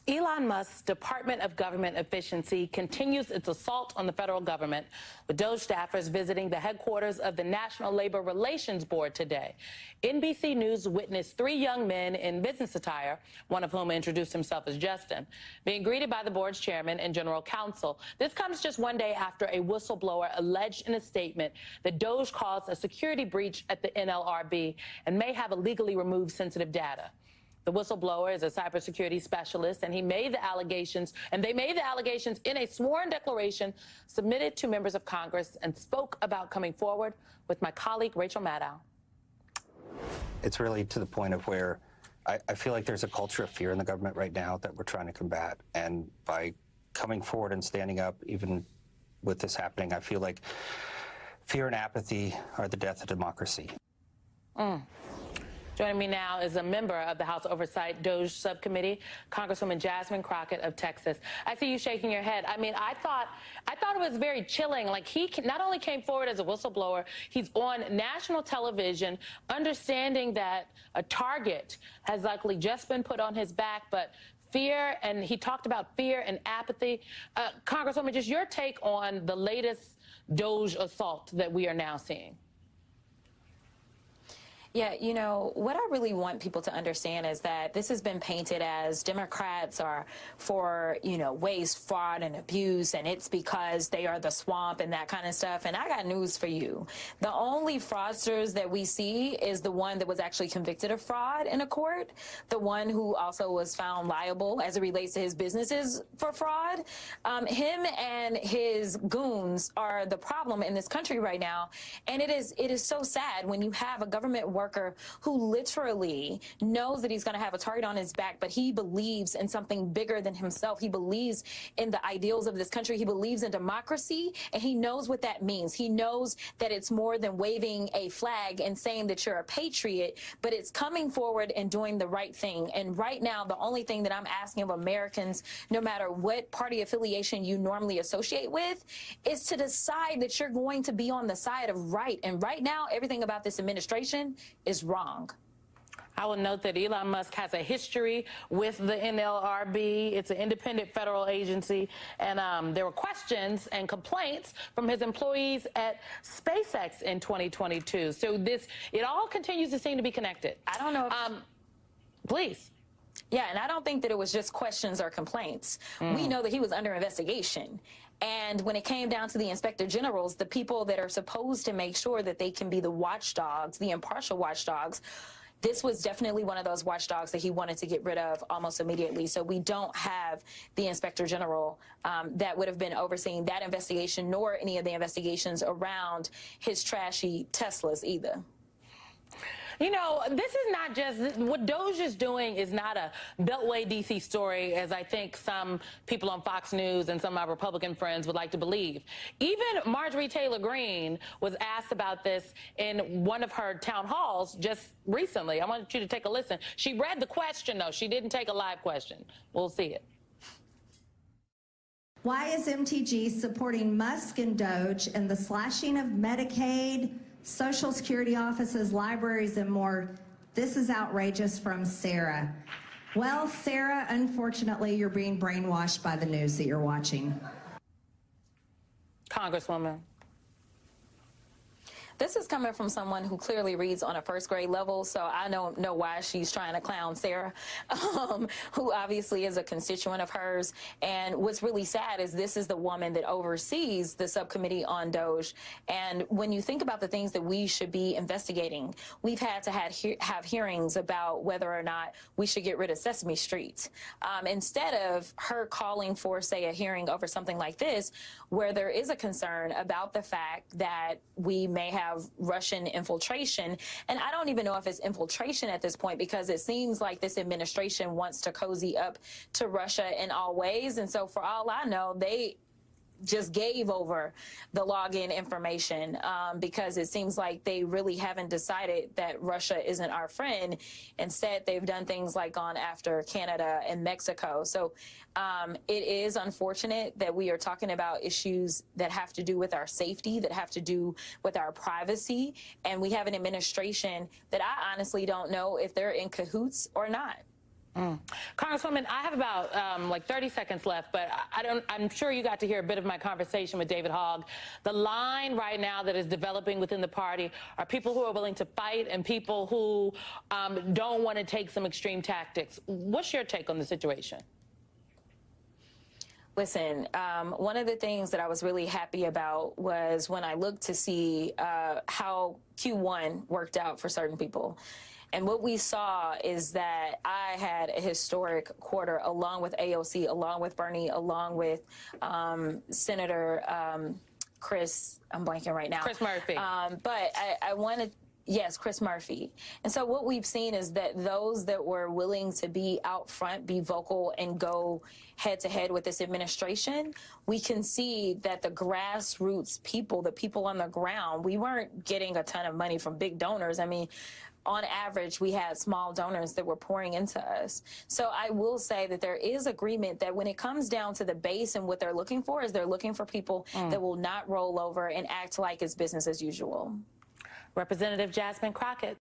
Elon Musk's Department of Government Efficiency continues its assault on the federal government, with DOJ staffers visiting the headquarters of the National Labor Relations Board today. NBC News witnessed 3 young men in business attire, one of whom introduced himself as Justin, being greeted by the board's chairman and general counsel. This comes just one day after a whistleblower alleged in a statement that DOJ caused a security breach at the NLRB and may have illegally removed sensitive data. The whistleblower is a cybersecurity specialist, and they made the allegations in a sworn declaration submitted to members of Congress and spoke about coming forward with my colleague, Rachel Maddow. It's really to the point of where I feel like there's a culture of fear in the government right now that we're trying to combat. And by coming forward and standing up, even with this happening, I feel like fear and apathy are the death of democracy. Joining me now is a member of the House Oversight DOJ Subcommittee, Congresswoman Jasmine Crockett of Texas. I see you shaking your head. I mean, I thought it was very chilling. Like, he not only came forward as a whistleblower, he's on national television, understanding that a target has likely just been put on his back, but fear, and he talked about fear and apathy. Congresswoman, just your take on the latest DOJ assault that we are now seeing. Yeah, you know, what I really want people to understand is that this has been painted as Democrats are for, you know, waste, fraud, and abuse, and it's because they are the swamp and that kind of stuff. And I got news for you. The only fraudsters that we see is the one that was actually convicted of fraud in a court, the one who also was found liable as it relates to his businesses for fraud. Him and his goons are the problem in this country right now. And it is so sad when you have a government worker who literally knows that he's going to have a target on his back, but he believes in something bigger than himself. He believes in the ideals of this country. He believes in democracy, and he knows what that means. He knows that it's more than waving a flag and saying that you're a patriot, but it's coming forward and doing the right thing. And right now, the only thing that I'm asking of Americans, no matter what party affiliation you normally associate with, is to decide that you're going to be on the side of right. And right now, everything about this administration is wrong. I will note that Elon Musk has a history with the NLRB. It's an independent federal agency, and there were questions and complaints from his employees at SpaceX in 2022. So it all continues to seem to be connected. I don't know if... Please. Yeah, and I don't think that it was just questions or complaints. We know that he was under investigation. And when it came down to the inspector generals, the people that are supposed to make sure that they can be the watchdogs, the impartial watchdogs, this was definitely one of those watchdogs that he wanted to get rid of almost immediately. So we don't have the inspector general that would have been overseeing that investigation, nor any of the investigations around his trashy Teslas either. You know, this is not just, what DOJ is doing is not a Beltway D.C. story, as I think some people on Fox News and some of my Republican friends would like to believe. Even Marjorie Taylor Greene was asked about this in one of her town halls just recently. I want you to take a listen. She read the question, though. She didn't take a live question. We'll see it. Why is MTG supporting Musk and DOJ and the slashing of Medicaid, Social Security offices, libraries, and more? This is outrageous, from Sarah. Well, Sarah, unfortunately, you're being brainwashed by the news that you're watching. Congresswoman. This is coming from someone who clearly reads on a first grade level, so I don't know why she's trying to clown Sarah, who obviously is a constituent of hers. And what's really sad is this is the woman that oversees the subcommittee on DOJ. And when you think about the things that we should be investigating, we've had to have hearings about whether or not we should get rid of Sesame Street. Instead of her calling for, say, a hearing over something like this, where there is a concern about the fact that we may have Russian infiltration. And I don't even know if it's infiltration at this point, because it seems like this administration wants to cozy up to Russia in all ways. And so for all I know, they just gave over the login information because it seems like they really haven't decided that Russia isn't our friend. Instead, they've done things like gone after Canada and Mexico. So it is unfortunate that we are talking about issues that have to do with our safety, that have to do with our privacy. And we have an administration that I honestly don't know if they're in cahoots or not. Congresswoman, I have about like 30 seconds left, but I'm sure you got to hear a bit of my conversation with David Hogg. The line right now that is developing within the party are people who are willing to fight and people who don't want to take some extreme tactics. What's your take on the situation? Listen, one of the things that I was really happy about was when I looked to see how Q1 worked out for certain people. And what we saw is that I had a historic quarter along with AOC, along with Bernie, along with Senator Chris, I'm blanking right now. Chris Murphy. But I wanted, yes, Chris Murphy. And so what we've seen is that those that were willing to be out front, be vocal, and go head to head with this administration, we can see that the grassroots people, the people on the ground, we weren't getting a ton of money from big donors. I mean, on average, we had small donors that were pouring into us. So I will say that there is agreement that when it comes down to the base and what they're looking for is they're looking for people that will not roll over and act like it's business as usual. Representative Jasmine Crockett.